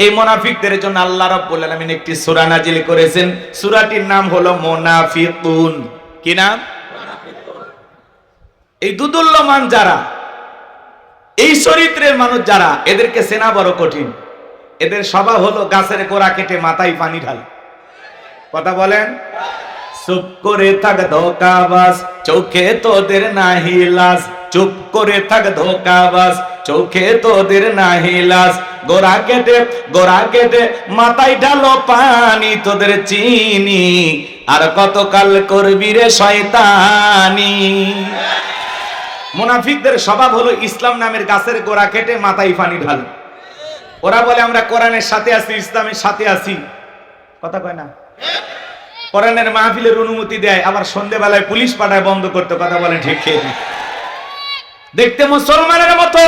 এই মুনাফিকদের জন্য আল্লাহ রাব্বুল আলামিন একটি সূরা নাজিল করেছেন। সূরাটির নাম হলো মুনাফিকুন। কি নাম? এই দুদুল্যমান যারা, এই চরিত্রের মানুষ যারা, এদেরকে চেনা বড় কঠিন। এদের স্বভাব হলো গাছের গোড়া কেটে মাথায় পানি ঢাল। কথা বলেন। চুপ করে থাক ধোঁকাবাজ, চোখে তোদের নাহি লাজ। চুপ করে থাক ধোঁকাবাজ, চোখে তোদের নাহি লাজ। গোড়া কেটে মাথায় ঢালো পানি, তোদের চিনি আর কতকাল করবি রে শয়তানি। মুনাফিকদের স্বভাব হলো ইসলাম নামের গাছের গোড়া কেটে মাথায় পানি ঢাল। ওরা বলে আমরা কোরআনের সাথে আছি, ইসলামের সাথে আছি। কথা কয় না? কোরআনের মাহফিলের অনুমতি দেয়, আবার সন্ধ্যেবেলায় পুলিশ পাঠায় বন্ধ করতে। কথা বলেন ঠিক? দেখতে মুসলমানের মতো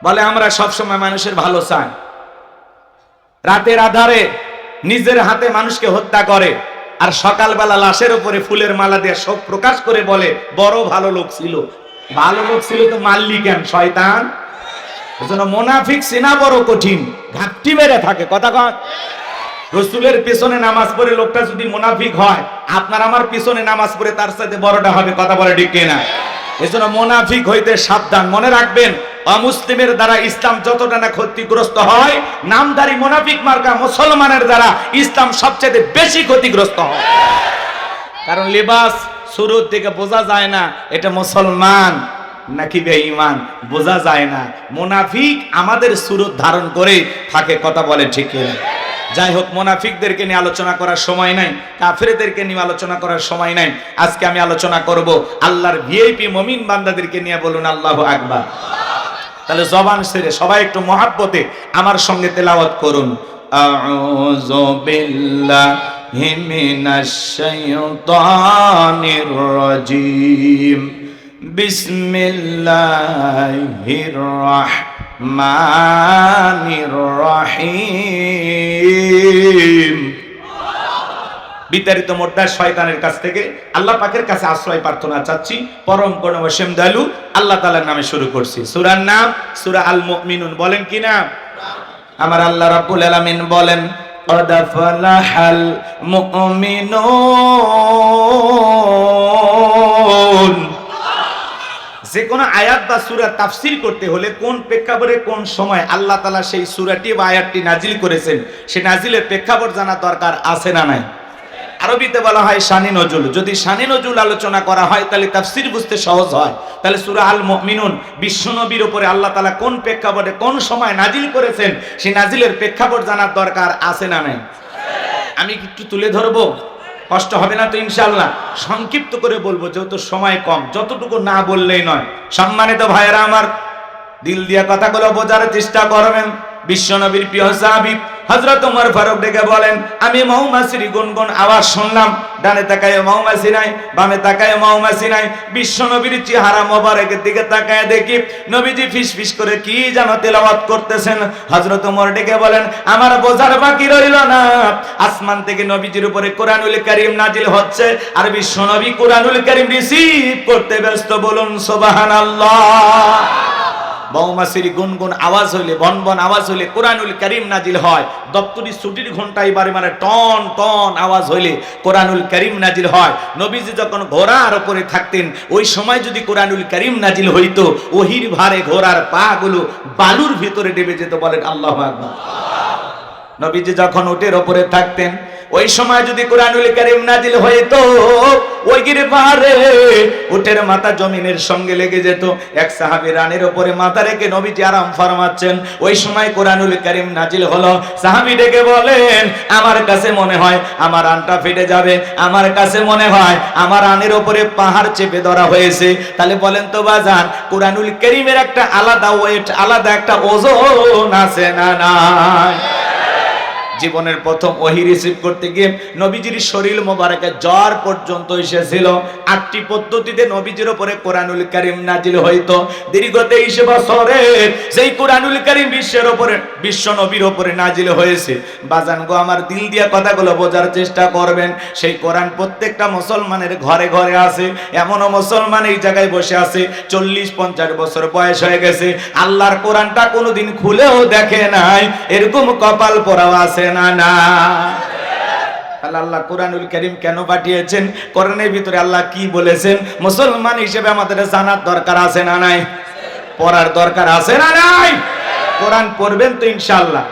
বলে আমরা সবসময় মানুষের ভালো চাই। রাতের আধারে নিজের হাতে মানুষকে হত্যা করে, আর সকালবেলা লাশের উপরে ফুলের মালা দিয়ে শোক প্রকাশ করে বলে বড় ভালো লোক ছিল। ভালো লোক ছিল তো মারলি কেন শয়তান? এজন্য মুনাফিক চেনা বড় কঠিন, ঘাপটি মেরে থাকে। কথা কন। রাসূলের পিছনে নামাজ পড়ে লোকটা যদি মুনাফিক হয়, আপনার আমার পিছনে নামাজ পড়ে তার সাথে বড়টা হবে। কথা বলে ঠিক কিনা? এজন্য মুনাফিক হইতে সাবধান। মনে রাখবেন, অমুসলিমের দ্বারা ইসলাম যতটা না ক্ষতিগ্রস্ত হয়, নামধারী মুনাফিক মার্কা মুসলমানের দ্বারা ইসলাম সবচেয়ে বেশি ক্ষতিগ্রস্ত হয়। কারণ লিবাস শুরুর থেকে বোঝা যায় না এটা মুসলমান নাকি বেঈমান, বোঝা যায় না। মুনাফিক আমাদের সুরত ধারণ করে থাকে। কথা বলে ঠিক কিনা? যাই হোক, মুনাফিকদেরকে নিয়ে আলোচনা করার সময় নাই, কাফেরদেরকে নিয়ে আলোচনা করার সময় নাই। আজকে আমি আলোচনা করব আল্লাহর ভিআইপি মুমিন বান্দাদেরকে নিয়ে। বলুন আল্লাহু আকবার। তাহলে জবান ছেড়ে সবাই একটু মহাব্বতে আমার সঙ্গে তেলাওয়াত করুন। আউযু বিল্লাহি মিনাশ শাইতানির রাজীম। বিসমিল্লাহির রাহমানির রহিম। বিতাড়িত মোর্দার শয়তানের কাছ থেকে আল্লাহ পাকের কাছে আশ্রয় প্রার্থনা চাচ্ছি। পরম করুণাময় দয়ালু আল্লাহ তাআলার নামে শুরু করছি। সূরার নাম সূরা আল মুমিনুন। বলেন কি নাম? আমার আল্লাহ রাব্বুল আলামিন বলেন قد فلح المؤمنون। যে কোন আয়াত বা সূরা তাফসীর করতে হলে কোন প্রেক্ষাপটে কোন সময় আল্লাহ তাআলা সেই সূরাটি বা আয়াতটি নাজিল করেছেন, সেই নাজিলের প্রেক্ষাপট জানা দরকার আছে না নাই? আরবিতে বলা হয় শানি নজুল। যদি শানি নজুল আলোচনা করা হয় তাহলে তাফসীর বুঝতে সহজ হয়। তাহলে সূরা আল মুমিনুন বিশ্বনবীর উপরে আল্লাহ তাআলা কোন প্রেক্ষাপটে কোন সময় নাজিল করেছেন, সেই নাজিলের প্রেক্ষাপট জানার দরকার আছে না নাই? আমি একটু তুলে ধরবো, কষ্ট হবে না তো ইনশাআল্লাহ? সংক্ষিপ্ত করে বলবো যেহেতু সময় কম, যতটুকু না বললেই নয়। সম্মানিত ভাইয়েরা আমার, দিল দিয়া কথাগুলো বোঝার চেষ্টা করবেন। বিশ্বনবীর প্রিয় সাহাবী হযরত ওমর ফারুক ডেকে বলেন, আমি মৌমাছির গুনগুন আওয়াজ শুনলাম। ডানে তাকায় মৌমাছি নাই, বামে তাকায় মৌমাছি নাই। বিশ্বনবীর চেহারা মোবারকের দিকে তাকায় দেখি নবীজি ফিসফিস করে কি যেন তেলাওয়াত করতেছেন। হযরত ওমর ডেকে বলেন, আমার বোঝার বাকি রইল না, আসমান থেকে নবীজির উপরে কোরআনুল কারীম নাজিল হচ্ছে, আর বিশ্বনবী কোরআনুল কারীম রিসিভ করতে ব্যস্ত। বলুন সুবহানাল্লাহ। মৌমাছির গুনগুন আওয়াজ হইলে, বনবন আওয়াজ হইলে কোরআনুল কারীম নাজিল হয়। দপ্তরি ছুটির ঘন্টা এবারে মানে টন টন আওয়াজ হইলে কোরআনুল কারীম নাজিল হয়। নবীজি যখন ঘোড়ার উপরে থাকতেন, ওই সময় যদি কোরআনুল কারীম নাজিল হইতো, ওহির ভারে ঘোড়ার পা গুলো বালুর ভিতরে ডেবে যেত। বলেন আল্লাহু আকবার। নবীজি যখন উটের উপরে থাকতেন, ওই সময় যদি কোরআনুল কারীম নাজিল হইতো, ওই গিরবারে উটের মাথা জমিনের সঙ্গে লেগে যেত। এক সাহাবী রানের উপরে মাথা রেখে নবীজি আরাম ফরমাচ্ছেন, ওই সময় কোরআনুল কারীম নাজিল হলো। সাহাবী ডেকে বলেন, আমার কাছে মনে হয় আমার রানটা ফেটে যাবে, আমার কাছে মনে হয় আমার রানের উপরে পাহাড় চেপে ধরা হয়েছে। তাহলে বলেন তো বাজান, কোরআনুল কারীমের একটা আলাদা ওয়েট, আলাদা একটা ওজন আছে না নাই? জীবনের প্রথম ওহী রিসিভ করতে গিয়ে নবীজির শরীর মোবারকে জ্বর পর্যন্ত এসেছিল। 8টি পদ্ধতিতে নবীজির উপরে কোরআনুল কারীম নাজিল হইতো। দীর্ঘ 23 বছরে সেই কোরআনুল কারীম বিশ্বের উপরে, বিশ্ব নবীর উপরে নাজিল হয়েছে। বাজান গো, আমার দিল দিয়ে কথাগুলো বোঝার চেষ্টা করবেন। সেই কোরআন প্রত্যেকটা মুসলমানের ঘরে ঘরে আছে। এমনও মুসলমান এই জায়গায় বসে আছে 40-50 বছর বয়স হয়ে গেছে, আল্লাহর কোরআনটা কোনোদিন খুলেও দেখে নাই। এরকম কপাল পোড়াও আছে না? না। আল্লাহ কোরআনুল কারীম কেন পাঠিয়েছেন? কোরআনের ভিতরে আল্লাহ কি বলেছেন? মুসলমান হিসেবে আমাদের জানার দরকার আছে না নাই? পড়ার দরকার আছে না নাই? কোরআন পড়বেন তো ইনশাআল্লাহ।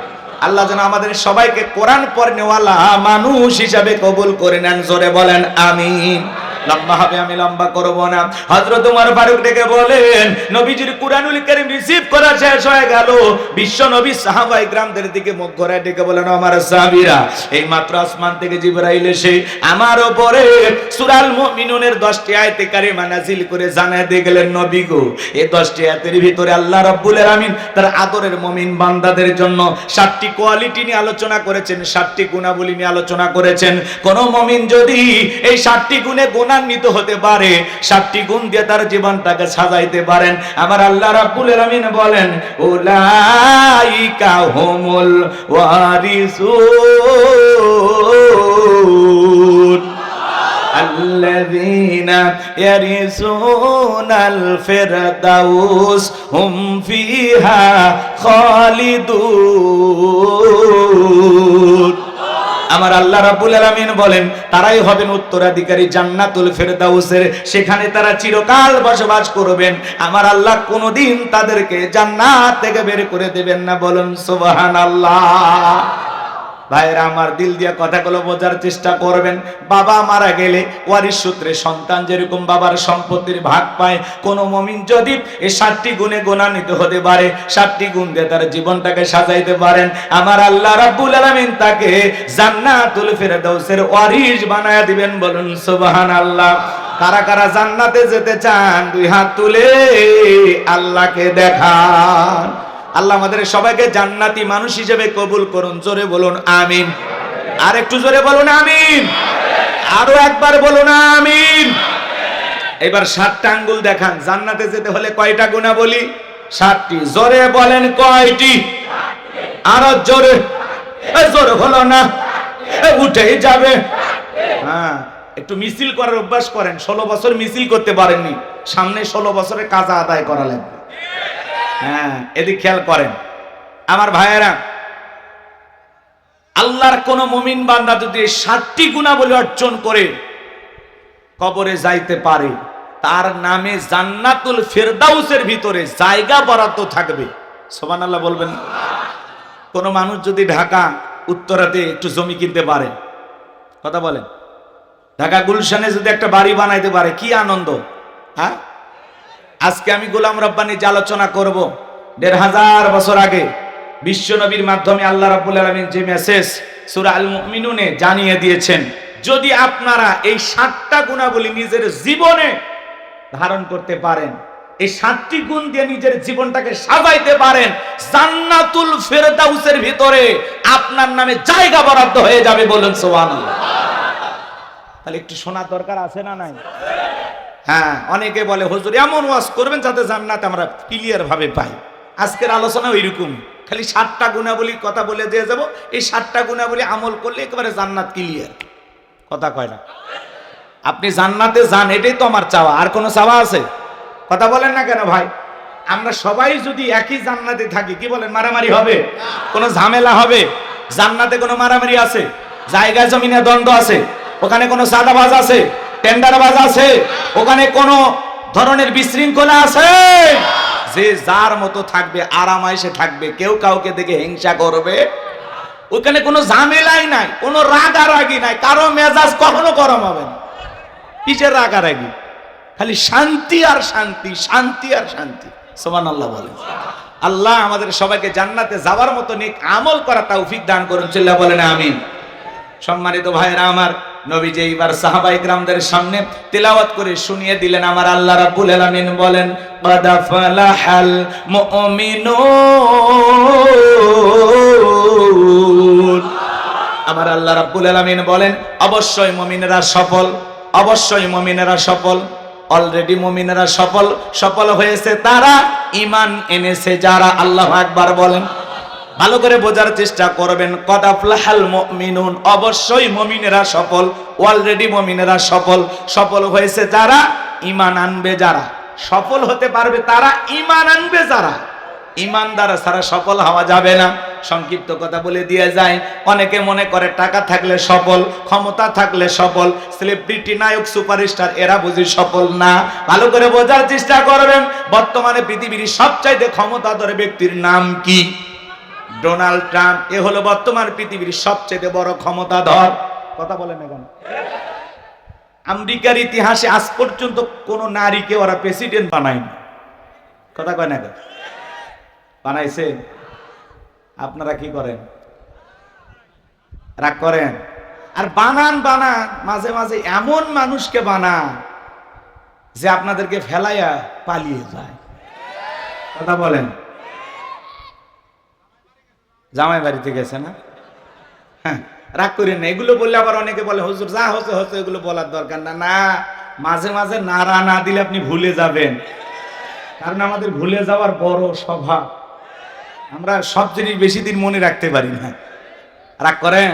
আল্লাহ যেন আমাদের সবাইকে কোরআন পড়নেওয়ালা মানুষ হিসাবে কবুল করে নেন। জোরে বলেন আমিন। লম্বা হবে, আমি লম্বা করব না। হযরত ওমর ফারুক ডেকে বলেন, নবীজির কুরআনুল কারীম রিসিভ করা শেষ হয়ে গেল। বিশ্ব নবী সাহাবায়ে কেরামদের দিকে মুখ ঘোরায় ডেকে বলেন, আমার সাহাবীরা, এই মাত্র আসমান থেকে জিবরাইল এসে আমার উপরে সূরা আল মুমিনুনের 10টি আয়াতে কারিমা নাযিল করে জানায় দিয়ে গেলেন, নবী গো, এই 10টি আয়াতের ভিতরে আল্লাহ রাব্বুল আলামিন তার আদরের মুমিন বান্দাদের জন্য 7টি কোয়ালিটি নিয়ে আলোচনা করেছেন, 7টি গুণাবলী নিয়ে আলোচনা করেছেন। কোন মুমিন যদি এই 7টি গুণে গুণান্বিত হতে পারে, 7টি গুণ দিয়ে তার জীবনটাকে সাজাইতে পারেন, আমার আল্লাহ রাব্বুল আলামিন বলেন, উলাইকা হুমুল ওয়ারিসুন আল্লাযীনা ইয়ারিসুনাল ফিরদাউস হুম ফিহা খালিদুন। আমার আল্লাহ রাব্বুল আলামিন বলেন, তারাই হবেন উত্তরাধিকারী জান্নাতুল ফেরদাউসের। সেখানে তারা চিরকাল বসবাস করবেন। আমার আল্লাহ কোনোদিন তাদেরকে জান্নাত থেকে বের করে দেবেন না। বলুন সুবহানাল্লাহ। ভাইরা আমার, দিল দিয়া কথাগুলো বোঝার চেষ্টা করবেন। বাবা মারা গেলে ওয়ারিশ সূত্রে সন্তান যেরকম বাবার সম্পত্তির ভাগ পায়, কোন মুমিন যদি এই 7টি গুণে গুণান্বিত হতে পারে, 7টি গুণ দিয়ে তার জীবনটাকে সাজাইতে পারেন, আমার আল্লাহ রাব্বুল আলামিন তাকে জান্নাতুল ফেরদাউসের ওয়ারিশ বানায়া দিবেন। বলুন সুবহানাল্লাহ। কারা কারা জান্নাতে যেতে চান? 2 হাত তুলে আল্লাহকে দেখান। আল্লাহ আমাদের সবাইকে জান্নাতি মানুষ হিসেবে কবুল করুন। জোরে বলুন আমিন। আর একটু জোরে বলুন আমিন। আরো একবার বলুন আমিন। এবার 7টা আঙ্গুল দেখান। জান্নাতে যেতে হলে কয়টা গুণাবলী? 7টি। জোরে বলেন কয়টি? আরো জোরে। জোরে হলো না, উঠেই যাবে। হ্যাঁ, একটু মিছিল করার অভ্যাস করেন। 16 বছর মিছিল করতে পারেননি, সামনে 16 বছরের কাজা আদায় করা লাগবে। হ্যাঁ, এদিক খেয়াল করেন আমার ভাইয়েরা। আল্লাহর কোন মুমিন বান্দা যদি 7টি গুণাবলী অর্জন করে কবরে যাইতে পারে, তার নামে জান্নাতুল ফেরদাউসের ভিতরে জায়গা বরাদ্দ থাকবে। সুবহানাল্লাহ বলবেন। কোন মানুষ যদি ঢাকা উত্তরাতে একটু জমি কিনতে পারে, কথা বলেন, ঢাকা গুলশানে যদি একটা বাড়ি বানাইতে পারে, কি আনন্দ। হ্যাঁ, আজকে আমি গোলাম রব্বানী যে আলোচনা করব, 1500 বছর আগে বিশ্ব নবীর মাধ্যমে আল্লাহ রাব্বুল আলামিন যে মেসেজ সূরা আল মুমিনুনে জানিয়ে দিয়েছেন, যদি আপনারা এই 7টা গুণাবলী নিজের জীবনে ধারণ করতে পারেন, এই 7টি গুণ দিয়ে নিজের জীবনটাকে সাজাইতে পারেন, জান্নাতুল ফেরদাউসের ভিতরে আপনার নামে জায়গা বরাদ্দ হয়ে যাবে। বলুন সুবহানাল্লাহ। তাহলে একটু শোনার দরকার আছে না নাই? হ্যাঁ, অনেকে বলে হুজুর এমন ওয়াজ করবেন যাতে জান্নাত আমরা ক্লিয়ার ভাবে পাই। আজকের আলোচনা ওইরকম, খালি 7টা গুণাবলীর কথা বলে দিয়ে যাব। এই 7টা গুণাবলী আমল করলে একেবারে জান্নাত ক্লিয়ার। কথা কয় না? আপনি জান্নাতে যান, এটাই তো আমার চাওয়া। আর কোনো চাওয়া আছে? কথা বলেন না কেন ভাই? আমরা সবাই যদি একই জান্নাতে থাকি, কি বলেন, মারামারি হবে? কোনো ঝামেলা হবে? জান্নাতে কোনো মারামারি আছে? জায়গা জমিনে দ্বন্দ্ব আছে? ওখানে কোনো সাদাবাজ আছে? টেন্ডারবাজ আছে? ওখানে কোন ধরনের বিশৃঙ্খলা আছে? যে যার মতো থাকবে, আরামাইশে থাকবে, কেউ কাউকে দেখে হিংসা করবে। ওখানে কোনো ঝামেলাই নাই, কোনো রাগারাগি নাই, কারো মেজাজ কখনো গরম হবে না। কিসের রাগারাগি? খালি শান্তি আর শান্তি, শান্তি আর শান্তি। সুবহানাল্লাহ বলেন। আল্লাহ আমাদের সবাইকে জান্নাতে যাওয়ার মতো নেক আমল করা তৌফিক দান করুন। চিল্লা বলেন আমিন। সম্মানিত ভাইরা আমার, নবীজি এইবার সাহাবায়ে কেরামদের সামনে তেলাওয়াত করে শুনিয়ে দিলেন। আমার আল্লাহ রাব্বুল আলামিন বলেন, قد فلح المؤمنون আল্লাহ রাব্বুল আলামিন বলেন অবশ্যই মুমিনেরা সফল, অবশ্যই মুমিনেরা সফল। অলরেডি মুমিনেরা সফল হয়েছে তারা, ঈমান এনেছে যারা। আল্লাহু আকবার বলেন। ভালো করে বোঝার চেষ্টা করবেন, কদ আফলাহাল মুমিনুন, অবশ্যই মুমিনেরা সফল, অলরেডি মুমিনেরা সফল হয়েছে যারা, ঈমান আনবে যারা। সফল হতে পারবে তারা, ঈমান আনবে যারা। ঈমানদার ছাড়া সফল হওয়া যাবে না। সংক্ষিপ্ত কথা বলে দিয়ে যায়, অনেকে মনে করে টাকা থাকলে সফল, ক্ষমতা থাকলে সফল, সেলিব্রিটি, নায়ক, সুপারস্টার এরা বুঝি সফল না। ভালো করে বোঝার চেষ্টা করবেন, বর্তমানে পৃথিবীর সবচাইতে ক্ষমতাধর ব্যক্তির নাম কি? Donald Trump. এ হলো বর্তমান পৃথিবীর সবচেয়ে বড় ক্ষমতাধর। কথা বলেন না কেন? আমেরিকার ইতিহাসে আজ পর্যন্ত কোন নারীকে ওরা প্রেসিডেন্ট বানায়নি। কথা কয় না কেন? বানাইছে? আপনারা কি করেন? রাগ করেন? আর বানান মাঝে মাঝে এমন মানুষকে বানান যে আপনাদেরকে ফেলাইয়া পালিয়ে যায়। কথা বলেন। জামাই বাড়িতে গেছে না? হ্যাঁ, রাগ করেন না। এগুলো বললে আবার অনেকে বলে হুজুর যা হচ্ছে এগুলো বলার দরকার না। না, মাঝে মাঝে নাড়া না দিলে আপনি ভুলে যাবেন। কারণ আমাদের ভুলে যাওয়ার বড় স্বভাব, আমরা সব জিনিস বেশি দিন মনে রাখতে পারি না। রাগ করেন?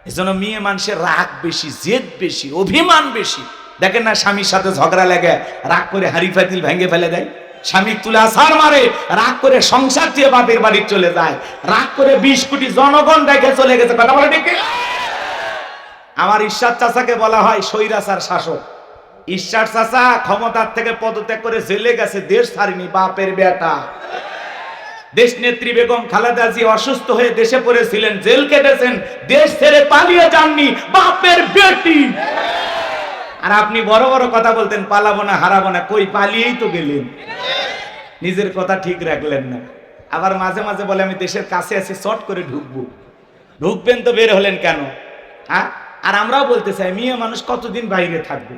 এজন্য মেয়ে মানুষের রাগ বেশি, জেদ বেশি, অভিমান বেশি। দেখেন না, স্বামীর সাথে ঝগড়া লেগে রাগ করে হাড়ি পাতিল ভেঙে ফেলে দেয়, স্বামী তুলে আছাড় মারে, রাগ করে সংসার দিয়ে বাপের বাড়ি চলে যায়, রাগ করে 20 কোটি জনগণ দেখে চলে গেছে। কথা বলে ঠিক? আমার ঈশ্বর চাচাকে বলা হয় স্বৈরাচার শাসক। ঈশ্বর চাচা ক্ষমতার থেকে পদত্যাগ করে জেলে গেছে, দেশ ছাড়েনি, বাপের বেটা। দেশ নেত্রী বেগম খালেদা জিয়া অসুস্থ হয়ে দেশে পড়েছিলেন, জেল কেটেছেন, দেশ ছেড়ে পালিয়ে যাননি, বাপের বেটি। আর আপনি বড় বড় কথা বলতেন পালাবো না, হারাবো না, কই পালিয়েই তো গেলেন, নিজের কথা ঠিক রাখলেন না। আবার মাঝে মাঝে বলে আমি দেশের কাছে আছি, শর্ট করে ঢুকবেন তো বের হলেন কেন? হ্যাঁ, আর আমরাও বলতে চাই মেয়ে মানুষ কতদিন বাইরে থাকবে?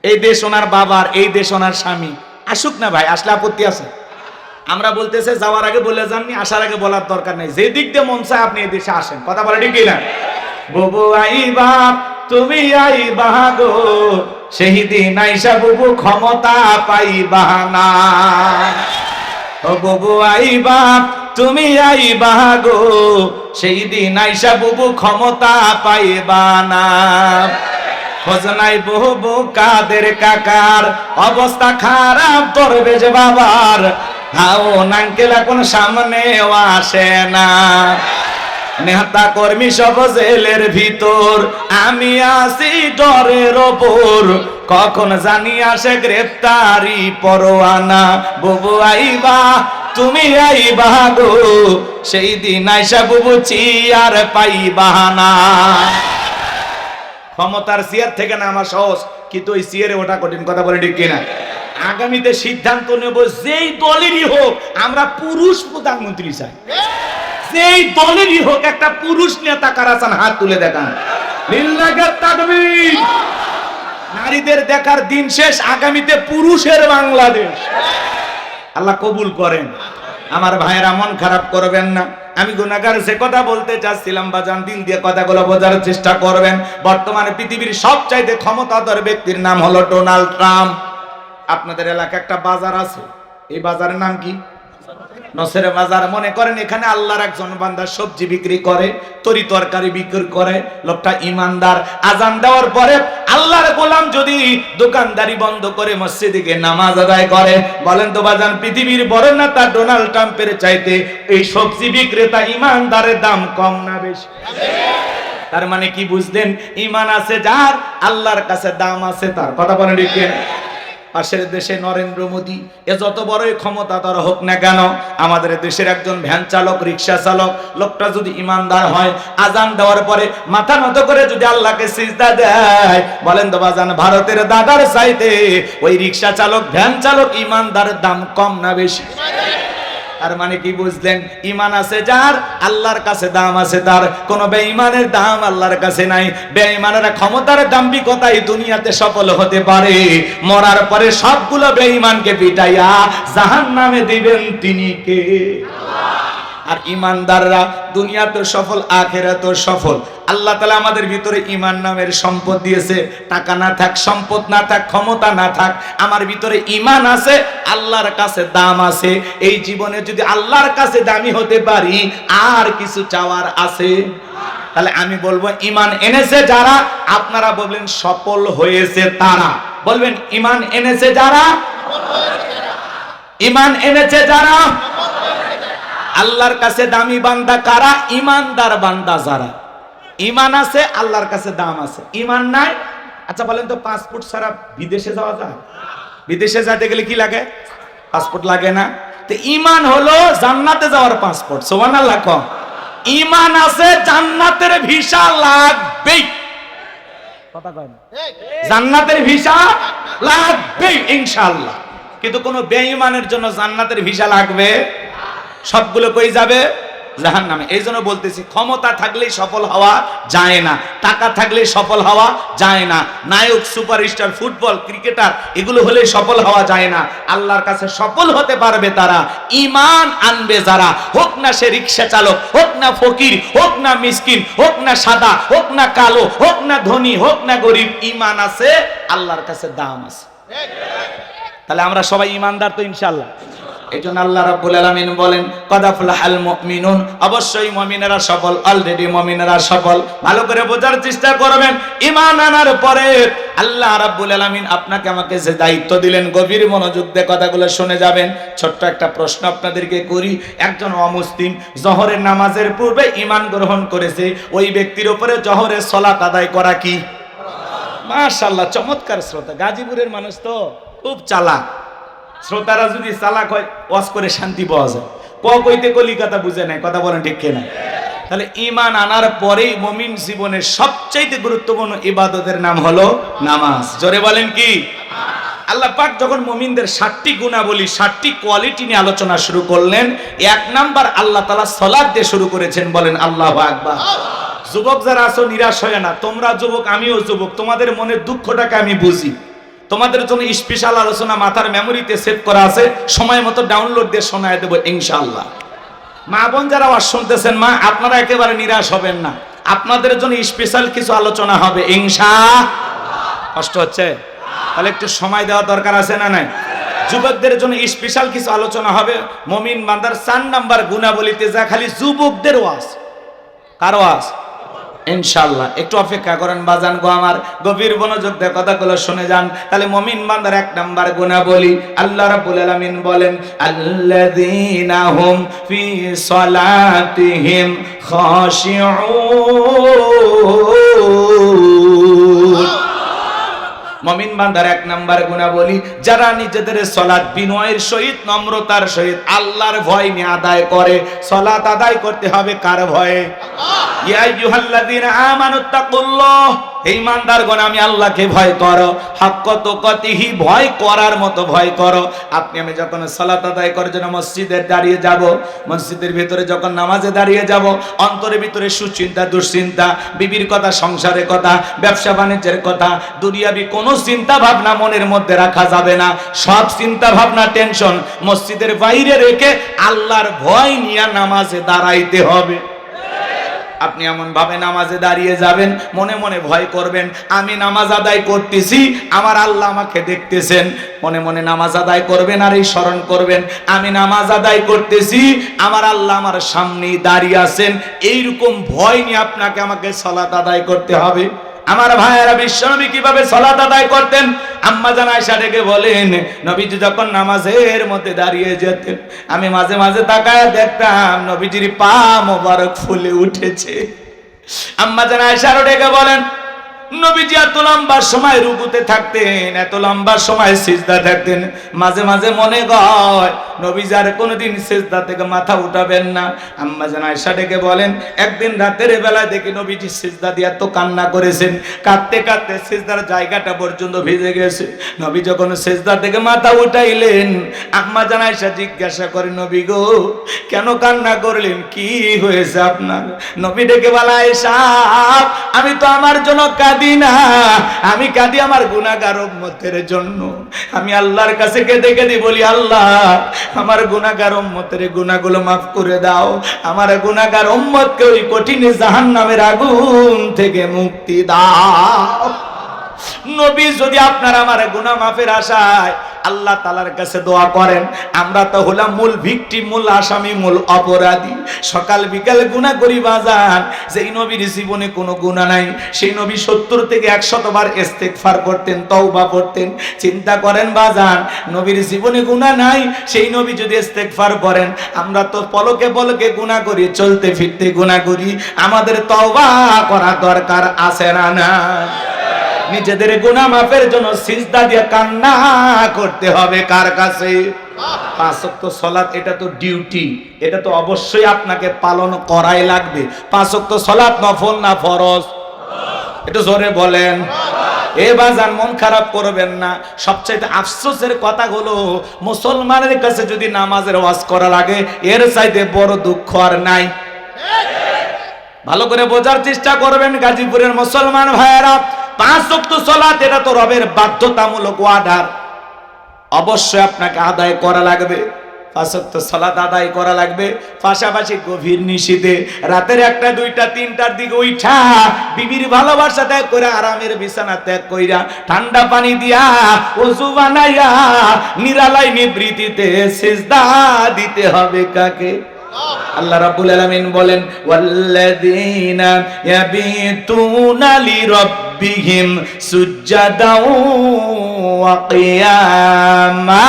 এই দেশ ওনার বাবার, এই দেশ ওনার স্বামী, আসুক না ভাই, আসলে আপত্তি আছে? আমরা বলতেছে যাওয়ার আগে বলে যাননি, আসার আগে বলার দরকার নেই, যে দিক দিয়ে মন চায় আপনি এই দেশে আসেন। কথা বলে ঠিক না? বুবু আইবা তুমি আইবা গো, সেই দিন আইসা বুবু ক্ষমতা পাইবা না। ও বুবু আইবা তুমি আইবা গো, সেই দিন আইসা বুবু ক্ষমতা পাইবা না। খোঁজনাই বহু কাদের কাকার, অবস্থা খারাপ করবে যে বাবার, হাও নাঙ্কেল এখন সামনেও আসে না। নেতা কর্মী সব জেলের ভিতর, আমি আসি ডরের ওপর, কখন জানি আসে গ্রেফতারি পরোয়ানা। বুবু আইবা তুমি আইবা গো, সেই দিন আইসা বুবু চিয়ার পাইবা না। ক্ষমতার চেয়ার থেকে নামা সহজ, কিন্তু ওই চেয়ারে ওঠা কঠিন। কথা বলে ঠিক কিনা? আগামীতে সিদ্ধান্ত নেব, যেই দলেরই হোক আমরা পুরুষ প্রধানমন্ত্রী চাই। যেই দলেরই হোক একটা পুরুষ নেতা কারা চান, হাত তুলে দেখান। লিল্লাহি তাকবীর। নারীদের দেখার দিন শেষ, আগামীতে পুরুষের বাংলাদেশ। আল্লাহ কবুল করেন। আমার ভাইয়েরা মন খারাপ করবেন না, আমি গুনাহগার, যে কথা বলতে চাচ্ছিলাম বাজান দিল দিয়ে কথাগুলো বোঝার চেষ্টা করবেন। বর্তমানে পৃথিবীর সবচাইতে ক্ষমতাধর ব্যক্তির নাম হলো ডোনাল্ড ট্রাম্প। আপনাদের এলাকায় একটা বাজার আছে, এই বাজারের নাম কি? নসেরে বাজার। মনে করেন এখানে আল্লাহর একজন বান্দা সবজি বিক্রি করে, তরি তরকারি বিক্রি করে, লোকটা ইমানদার। আজান দেওয়ার পরে আল্লাহর গোলাম যদি দোকানদারি বন্ধ করে মসজিদে গিয়ে নামাজ আদায় করে, বলেন তো বাজান পৃথিবীর বড় নেতা ডোনাল্ড ট্রাম্পের চাইতে এই সবজি বিক্রেতা ইমানদারের দাম কম না বেশি? তার মানে কি বুঝলেন? ইমান আছে যার, আল্লাহর কাছে দাম আছে তার। কথা বলেন ঠিক কিনা? পাশের দেশে নরেন্দ্র মোদী, এ যত বড়ই ক্ষমতাধর হোক না কেন, আমাদের দেশের একজন ভ্যান চালক, রিক্সা চালক, লোকটা যদি ইমানদার হয়, আজান দেওয়ার পরে মাথা নত করে যদি আল্লাহকে সিজদা দেয়, বলেন তো বাজান ভারতের দাদার চাইতে ওই রিক্সা চালক, ভ্যান চালক ইমানদারের দাম কম না বেশি? তার মানে কি বুঝলেন? ইমান আছে যার, আল্লাহর কাছে দাম আছে তার। কোন বেঈমানের দাম আল্লাহর কাছে নাই। বেঈমানেরা ক্ষমতার দাম্ভিকতায় দুনিয়াতে সফল হতে পারে, মরার পরে সবগুলো বেঈমানকে পিটাইয়া জাহান্নামে দিবেন তিনি কে? আর ইমানদাররা দুনিয়াতেও সফল, আখিরাতেও সফল। আল্লাহ তাআলা আমাদের ভিতরে ঈমান নামের সম্পদ দিয়েছে। টাকা না থাক, সম্পদ না থাক, ক্ষমতা না থাক, আমার ভিতরে ঈমান আছে, আল্লাহর কাছে দাম আছে। এই জীবনে যদি আল্লাহর কাছে দামি হতে পারি, আর কিছু চাওয়ার আছে? তাহলে আমি বলবো ঈমান এনেছে যারা, আপনারা বলবেন সফল হয়েছে তারা। বলবেন ঈমান এনেছে যারা, ঈমান এনেছে যারা। আল্লাহর কাছে দামি বান্দা কারা? ঈমানদার বান্দা যারা। ঈমান আছে, আল্লাহর কাছে দাম আছে। ঈমান নাই, আচ্ছা বলেন তো, পাসপোর্ট ছাড়া বিদেশে যাওয়া যায়? বিদেশে যেতে গেলে কি লাগে? পাসপোর্ট লাগে না? তো ঈমান হলো জান্নাতে যাওয়ার পাসপোর্ট। সুবহানাল্লাহ কম। ঈমান আছে, জান্নাতের ভিসা লাগবেই। কথা কয় না? জান্নাতের ভিসা লাগবেই ইনশাআল্লাহ। কিন্তু কোন বেঈমানের জন্য জান্নাতের ভিসা লাগবে? সবগুলো কই যাবে? জাহান্নামে। এই জন্য বলতেছি, ক্ষমতা থাকলেই সফল হওয়া যায় না, টাকা থাকলেই সফল হওয়া যায় না, নায়ক, সুপারস্টার, ফুটবল, ক্রিকেটার এগুলো হলেই সফল হওয়া যায় না। আল্লাহর কাছে সফল হতে পারবে তারা ঈমান আনবে যারা। হোক না সে রিক্সা চালক, হোক না ফকির, হোক না মিসকিন, হোক না সাদা, হোক না কালো, হোক না ধনী, হোক না গরিব, ঈমান আছে, আল্লাহর কাছে দাম আছে। তাহলে আমরা সবাই ঈমানদার তো ইনশাআল্লাহ। এইজন্য আল্লাহ রাব্বুল আলামিন বলেন কদ আফলাহাল মুমিনুন, অবশ্যই মুমিনেরা সফল, অলরেডি মুমিনেরা সফল। ভালো করে বোঝার চেষ্টা করবেন। ঈমান আনার পরে আল্লাহ রাব্বুল আলামিন আপনাকে আমাকে যে দায়িত্ব দিলেন, গভীর মনোযোগ দিয়ে কথাগুলো শুনে যাবেন। ছোট্ট একটা প্রশ্ন আপনাদেরকে করি। একজন অমুসলিম জোহরের নামাজের পূর্বে ঈমান গ্রহণ করেছে, ওই ব্যক্তির উপরে জোহরের সালাত আদায় করা কি? মাশাআল্লাহ, চমৎকার শ্রোতা। গাজীপুরের মানুষ তো খুব চালাক। শ্রোতারা যদি চালাক হয়, ওয়াজ করে শান্তি পাওয়া যায়। কইতে কলিকাতা বুঝে নাই, কথা বলেন ঠিক কিনা? তাহলে ঈমান আনার পরেই মুমিন জীবনের সবচেয়ে গুরুত্বপূর্ণ ইবাদতের নাম হলো নামাজ। জোরে বলেন কি? আল্লাহ পাক যখন মুমিনদের 7টি গুণাবলী, 7টি কোয়ালিটি নিয়ে আলোচনা শুরু করলেন, 1 নাম্বার আল্লাহ তাআলা সালাত দিয়ে শুরু করেছেন। বলেন আল্লাহু আকবার। যুবক যারা আছো, নিরাশ হয় না। তোমরা যুবক, আমিও যুবক, তোমাদের মনের দুঃখটাকে আমি বুঝি। তোমাদের জন্য স্পেশাল আলোচনা মাথার মেমোরিতে সেভ করা আছে, সময় মতো ডাউনলোড দিয়ে শোনায় দেবো ইনশাআল্লাহ। মা বোন যারা ওয়াজ শুনতেছেন, মা আপনারা একেবারে নিরাশ হবেন না, আপনাদের জন্য স্পেশাল কিছু আলোচনা হবে ইনশাআল্লাহ। কষ্ট হচ্ছে? তাহলে একটু সময় দেওয়া দরকার আছে না নাই? যুবকদের জন্য স্পেশাল কিছু আলোচনা হবে। মুমিন বান্দার 4 নাম্বার গুণাবলীতে যা খালি যুবকদের ওয়াজ। কার ওয়াজ? ইনশাআল্লাহ। একটু অপেক্ষা করেন বাজান গো আমার, গভীর মনোযোগ দিয়ে কথাগুলো শুনে যান। তাহলে মুমিন বান্দার 1 নাম্বার গুণাবলী, আল্লাহ রাব্বুল আলামিন বলেন আল্লাযীনা হুম ফি সালাতিহিম খাশিউন। মুমিন বান্দার 1 নাম্বার গুণাবলী, যারা নিজেদের সালাত বিনয়ের সহিত, নম্রতার সহিত, আল্লাহর ভয় নিয়ে আদায় করে। সালাত আদায় করতে হবে কার ভয়ে? ইয়া আইয়ুহাল্লাযীনা আমানুত্তাকুল্লাহ, হে ঈমানদারগণ আমি আল্লাহকে ভয় করো। হাক্কা তুকাতিহি, ভয় করার মতো ভয় করো। আপনি আমি যখন সালাত আদায় করার জন্য মসজিদে দাঁড়িয়ে যাব, মসজিদের ভিতরে যখন নামাজে দাঁড়িয়ে যাব, অন্তরের ভিতরে সুচিন্তা, দুশ্চিন্তা, বিবির কথা, সংসারের কথা, ব্যবসা বাণিজ্যের কথা, দুনিয়াবি কোনো চিন্তা ভাবনা মনের মধ্যে রাখা যাবে না। সব চিন্তা ভাবনা, টেনশন মসজিদের বাইরে রেখে আল্লাহর ভয় নিয়ে নামাজে দাঁড়াইতে হবে। আপনি এমন ভাবে নামাজে দাঁড়িয়ে যাবেন, মনে মনে ভয় করবেন, আমি নামাজ আদায় করতেছি, আমার আল্লাহ আমাকে দেখতেছেন। মনে মনে নামাজ আদায় করবেন আর এই স্মরণ করবেন, আমি নামাজ আদায় করতেছি, আমার আল্লাহ আমার সামনেই দাঁড়িয়ে আছেন। এইরকম ভয় নিয়ে আপনাকে আমাকে সালাত আদায় করতে হবে। আমার ভাইয়েরা, বিশ্বনবী কিভাবে সালাত আদায় করতেন? আম্মা জান আয়েশা ডেকে বলেন, নবীজি যখন নামাজের মধ্যে দাঁড়িয়ে যেতেন, আমি মাঝে মাঝে তাকায় দেখতাম নবীজির পা মোবারক ফুলে উঠেছে। আম্মা জান আয়েশা ডেকে বলেন, নবীজি এত লম্বা সময় রুকুতে থাকতেন, এত লম্বা সময় সিজদা থাকতেন, মাঝে মাঝে মনে হয় নবীজি আর কোনোদিন সিজদা থেকে মাথা উঠাবেন না। আম্মা জান আয়েশা ডেকে বলেন, একদিন রাতের বেলা দেখি নবীজি সিজদা দিয়ে এত কান্না করেছেন, কাঁদতে কাঁদতে সিজদার জায়গাটা পর্যন্ত ভিজে গেছে। নবী যখন সিজদা থেকে মাথা উঠাইলেন, আম্মা জান আয়েশা জিজ্ঞাসা করে, নবী গো কেন কান্না করলেন, কি হয়েছে আপনার? নবী ডেকে বলে, আয়েশা আমি তো আমার জন্য কাঁদি কাঁদি না, আমি কাঁদি আমার গুনাহগার উম্মতের জন্য। আমি আল্লাহর কাছে কেঁদে কেঁদে বলি, আল্লাহ আমার গুনাহগার উম্মতের গুনাহগুলো মাফ করে দাও, আমার গুনাহগার উম্মতকে ওই কঠিন জাহান্নামের আগুন থেকে মুক্তি দাও। নবী যদি আপনার আমার গুনাহ মাফের আশায় আল্লাহ তাআলার কাছে দোয়া করেন, আমরা তো হলাম মূল ভিকটিম, মূল আসামি, মূল অপরাধী। সকাল বিকাল গুনাহ করি বাজান। যেই নবীর জীবনে কোনো গুনাহ নাই, সেই নবী 70 থেকে 100 বার ইস্তেগফার করতেন, তওবা করতেন। চিন্তা করেন বাজান, নবীর জীবনে গুনাহ নাই, সেই নবী যদি ইস্তেগফার করেন, আমরা তো পলকে পলকে গুনাহ করি, চলতে ফিরতে গুনাহ করি। আমাদের তওবা করা দরকার আছে না না? নিজেদের গুনাহ মাফের জন্য সিজদা দিয়ে কান্না করতে হবে কার কাছে? 5 ওয়াক্ত সালাত, এটা তো ডিউটি, এটা তো অবশ্যই আপনাকে পালন করাই লাগবে। 5 ওয়াক্ত সালাত নফল না ফরজ? একটু জোরে বলেন। এ বাজান মন খারাপ করবেন না। সবচাইতে আফসোসের কথা হলো, মুসলমানের কাছে যদি নামাজের ওয়াজ করা লাগে, এর চাইতে বড় দুঃখ আর নাই। ভালো করে বোঝার চেষ্টা করবেন গাজীপুরের মুসলমান ভাইয়েরা, 5 ওয়াক্ত সালাত এটা তো রবের বাধ্যতামূলক অর্ডার, অবশ্যই আপনাকে আদায় করা লাগবে। 5 ওয়াক্ত সালাত আদায় করা লাগবে। পাশাপাশি গভীর নিশীথে রাতের 1টা 2টা 3টার দিকে উঠা বিবির ভালোবাসা ত্যাগ করে, আরামের বিছানা ত্যাগ কইরা, ঠান্ডা পানি দিয়া ওযু বানাইয়া নিরালাই নিবৃত্তিতে সিজদা দিতে হবে কাকে? আল্লাহ রাব্বুল আলামিন বলেন, ওয়াল্লাযীনা ইয়াবিতুনা লিরাব্বিহিম সুজদাও ওয়া কিয়ামা।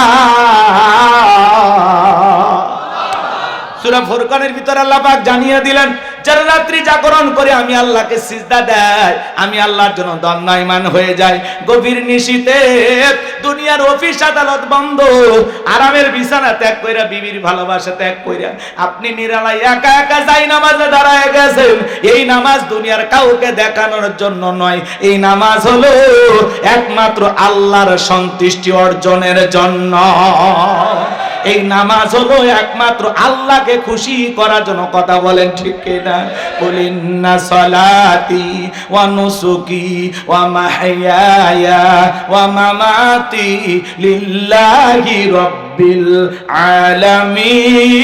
সূরা ফুরকানের ভিতর আল্লাহ পাক জানিয়ে দিলেন, যারা রাত্রি জাগরণ করে আমি আল্লাহকে সিজদা দেয়, আমি আল্লাহর জন্য দণ্ডায়মান হয়ে যায়। গভীর নিশীথে দুনিয়ার অফিস আদালত বন্ধ, আরামের বিছানা ত্যাগ কইরা, বিবির ভালোবাসা ত্যাগ কইরা আপনি নিরালাই একা একা যাই নামাজে দাঁড়ায় গেছেন। এই নামাজ দুনিয়ার কাউকে দেখানোর জন্য নয়, এই নামাজ হলো একমাত্র আল্লাহর সন্তুষ্টি অর্জনের জন্য। এই নামাজ হলো একমাত্র আল্লাহকে খুশি করার জন্য। কথা বলেন ঠিক কিনা? কুলিন্না সালাতি ওয়া নুসুকি ওয়া মাহইয়ায়া ওয়া মামাতি লিল্লাহি রাব্বিল আলামিন।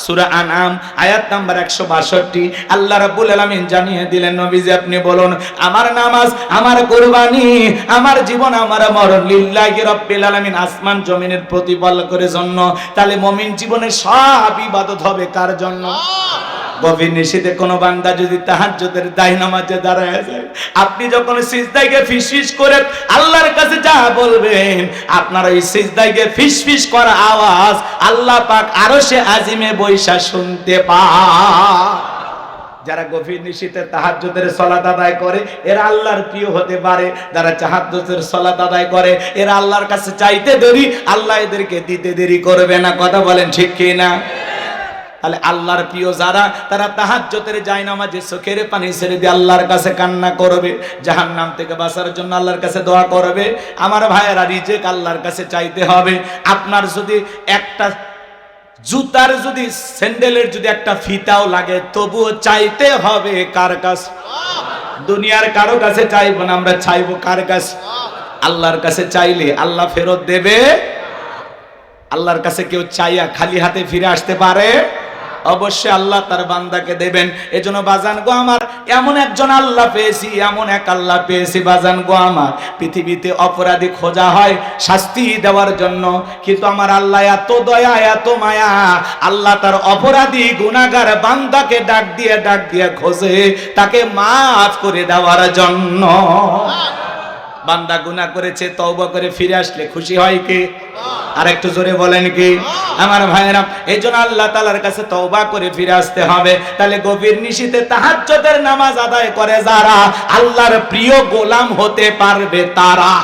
সূরা আনআম আয়াত নাম্বার 162 আল্লাহ রাব্বুল আলামিন জানিয়ে দিলেন, নবীজি আপনি বলুন, আমার নামাজ, আমার কুরবানি, আমার জীবন, আমার মরণ লিল্লাহি রাব্বিল আলামিন, আসমান জমিনের প্রতিপাল করে জন্য। তাহলে মুমিন জীবনের সব ইবাদত হবে কার জন্য? গভীর নিশীথে কোনো বান্দা যদি তাহাজ্জুদের দায় নামাজে দাঁড়ায় যায়, আপনি যখন সিজদায় গিয়ে ফিসফিস করে আল্লাহর কাছে যা বলবেন, আপনার ওই সিজদায় গিয়ে ফিসফিস করা আওয়াজ আল্লাহ পাক আরশে আজিমে বৈশা শুনতে পায়। যারা গভীর নিশীথে তাহাজ্জুদের সালাত আদায় করে, এরা আল্লাহর প্রিয় হতে পারে। যারা তাহাজ্জুদের সালাত আদায় করে, এরা আল্লাহর কাছে চাইতে দেরি, আল্লাহ এদেরকে দিতে দেরি করবে না। কথা বলেন ঠিক কি না? তাহলে আল্লাহর প্রিয় যারা, তারা তাহাজ্জুদের জায়নামাজে চোখের পানি ছেড়ে দিয়ে আল্লাহর কাছে কান্না করবে, জাহান্নাম থেকে বাঁচার জন্য আল্লাহর কাছে দোয়া করবে। আমার ভাইয়েরা, রিজিক আল্লাহর কাছে চাইতে হবে। আপনার যদি একটা জুতার, যদি স্যান্ডেলের যদি একটা ফিতাও লাগে, তবুও চাইতে হবে কার কাছে? দুনিয়ার কারো কাছে চাইবো না, আমরা চাইবো কার কাছে? আল্লাহর কাছে চাইলে আল্লাহ ফেরত দেবে। আল্লাহর কাছে কেউ চাইয়া খালি হাতে ফিরে আসতে পারে? অবশ্যই আল্লাহ তার বান্দাকে দেবেন। এজন্য বাজান গো আমার, এমন একজন আল্লাহ পেয়েছি, এমন এক আল্লাহ পেয়েছি বাজান গো আমার। পৃথিবীতে অপরাধী খোঁজা হয় শাস্তি দেওয়ার জন্য, কিন্তু আমার আল্লাহ এত দয়া, এত মায়া, আল্লাহ তার অপরাধী গুনাহগার বান্দাকে ডাক দিয়ে খোঁজে তাকে মাফ করে দেওয়ার জন্য। বান্দা গুনাহ করেছে, তওবা করে ফিরে আসলে খুশি হয় কে? আর একটু জোরে বলেন কি? আমার ভাইয়েরা, এইজন্য আল্লাহ তাআলার কাছে তওবা করে ফিরে আসতে হবে। তাহলে গভীর নিশীথে তাহাজ্জুদের নামাজ আদায় করে যারা, আল্লাহর প্রিয় গোলাম হতে পারবে তারা।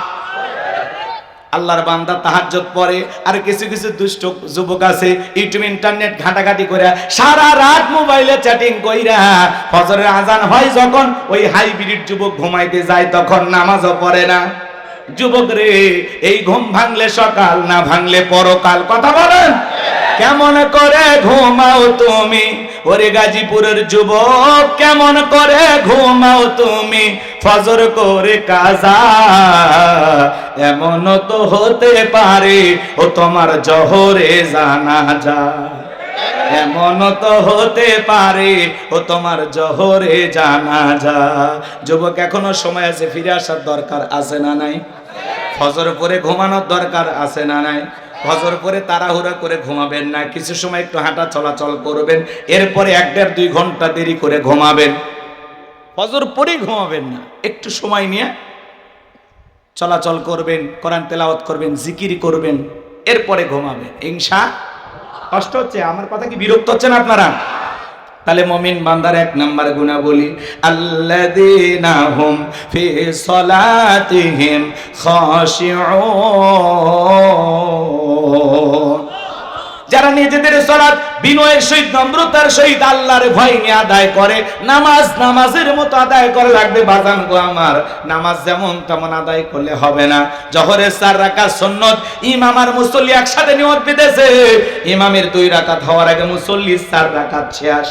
আল্লাহর বান্দা তাহাজ্জুদ পড়ে, আর কিছু কিছু দুষ্ট যুবক আছে ইউটিউব ইন্টারনেট ঘাটাঘাটি করে সারা রাত মোবাইলে চ্যাটিং কইরা ফজরের আজান হয় যখন, ওই হাইব্রিড যুবক ঘুমাইতে যায় তখন নামাজও পড়ে না। যুবক রে, এই ঘুম ভাঙলে সকাল, না ভাঙলে পরকাল। কথা বলেন। কেমন করে ঘুমাও তুমি, ওরে গাজীপুরের যুবক কেমন করে ঘুমাও তুমি ফজর করে কাজা, এমন তো হতে পারে ও তোমার জোহরে জানাজা, এমন তো হতে পারে ও তোমার জোহরে জানাজা। যুবক এখনো সময় আছে, ফিরে আসার দরকার আছে না নাই? ফজর পরে ঘুমানোর দরকার আছে না নাই? ফজর পরে তাড়াহুড়া করে ঘুমাবেন না, কিছু সময় একটু হাঁটা চলাচল করবেন, এরপরে 1-1.5-2 ঘন্টা দেরি করে ঘুমাবেন। ফজর পরেই ঘুমাবেন না, একটু সময় নিয়ে চলাচল করবেন, কোরআন তেলাওয়াত করবেন, জিকির করবেন, এরপরে ঘুমাবেন ইনশাআল্লাহ। কষ্ট হচ্ছে আমার কথা কি বিরক্ত হচ্ছেন আপনারা? তাহলে মুমিন বান্দার 1 নাম্বার গুণাবলী, আল্লাযীনা হুম ফি সলাতিহিম খাশিউন, যারা নিজেদের সালাত বিনয়ের সহিত নম্রতার সহিত আল্লাহর ভয় নিয়ে আদায় করে, নামাজের মতো আদায় করে রাখবে। বাজান গো আমার, নামাজ যেমন তেমন আদায় করলে হবে না। জোহরের 4 রাকাত সুন্নাত, ইমাম আর মুসল্লি একসাথে নিয়ত পেতেছে, ইমামের 2 রাকাত হওয়ার আগে মুসল্লি 4 রাকাত শেষ।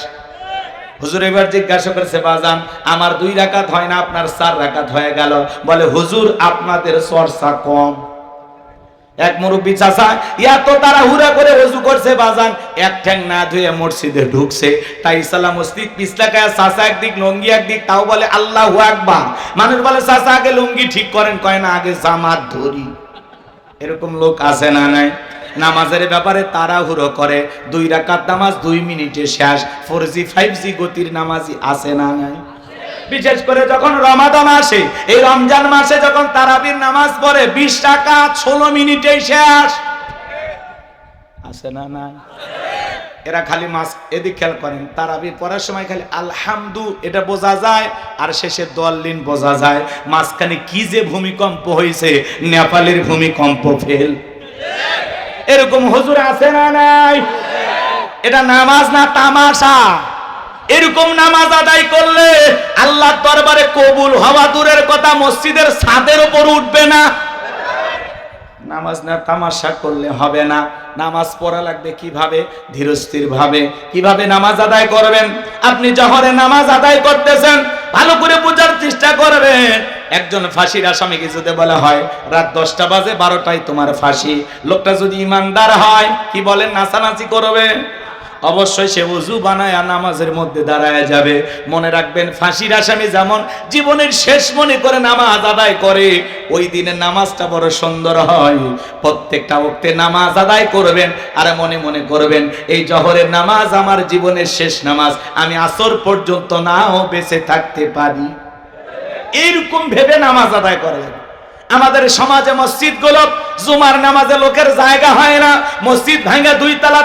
হুজুর এবার জিজ্ঞাসা করেছে, বাজান আমার 2 রাকাত হয় না, আপনার 4 রাকাত হয়ে গেল। বলে হুজুর আপনাদের চর্চা কম। এক মুরব্বী চাচা এত তাড়াহুড়া করে ওযু করছে বাজান, এক ঠ্যাং না ধুয়ে মসজিদে ঢুকছে, তাই সালাম মসজিদ পিছলাকায়, চাচা একদিক লুঙ্গি একদিক, তাও বলে আল্লাহু আকবার। মানুষ বলে চাচা আগে লুঙ্গি ঠিক করেন, কয় না আগে জামাত ধরি। এরকম লোক আছে না নাই? নামাজের ব্যাপারে তাড়াহুড়ো করে, 2 রাকাত নামাজ 2 মিনিটে শেষ। 4G 5G গতির নামাজি আছে না নাই? বিশেষ করে যখন রমাদান আসে, এই রমজান মাসে যখন তারাবির নামাজ পড়ে 20 রাকাত 16 মিনিটে শেষ। আছে না নাই? এরা খালি মাস এদিক খেয়াল করেন, তারাবি পড়ার সময় খালি আলহামদু এটা বোঝা যায়, আর শেষে দলিন বোঝা যায়। মাঝখানে কি যে ভূমিকম্প হয়েছে, নেপালের ভূমিকম্প ফেল। এরকম হুজুর আছে না নাই? এটা নামাজ না তামাশা? এরকম নামাজ আদায় করলে আল্লাহর দরবারে কবুল হওয়া দূরের কথা, মসজিদের ছাদের উপর উঠবে না। নামাজ না তামাশা করলে হবে না। নামাজ পড়া লাগবে কিভাবে? ধীরস্থির ভাবে। কিভাবে নামাজ আদায় করবেন? আপনি জোহরে নামাজ আদায় করতেছেন, ভালো করে বোঝার চেষ্টা করবেন। একজন ফাঁসির আসামিকে যদি বলা হয় রাত 10টা বাজে 12টায় তোমার ফাঁসি, লোকটা যদি ইমানদার হয় কি বলেন? নাচানাচি করবে? অবশ্যই সে ওযু বানায় নামাজের মধ্যে দাঁড়ায় যাবে। মনে রাখবেন, ফাঁসির আসামি যেমন জীবনের শেষ মনে করে নামাজ আদায় করে, ওই দিনের নামাজটা বড় সুন্দর হয়। প্রত্যেকটা ওয়াক্তে নামাজ আদায় করবেন, আর মনে মনে করবেন এই জোহরের নামাজ আমার জীবনের শেষ নামাজ, আমি আসর পর্যন্ত নাও বেঁচে থাকতে পারি। এইরকম ভেবে নামাজ আদায় করা যাবে। আমাদের সমাজে মসজিদগুলো জুমার নামাজে লোকের জায়গা হয় না, মসজিদ ভাঙা 2 তলা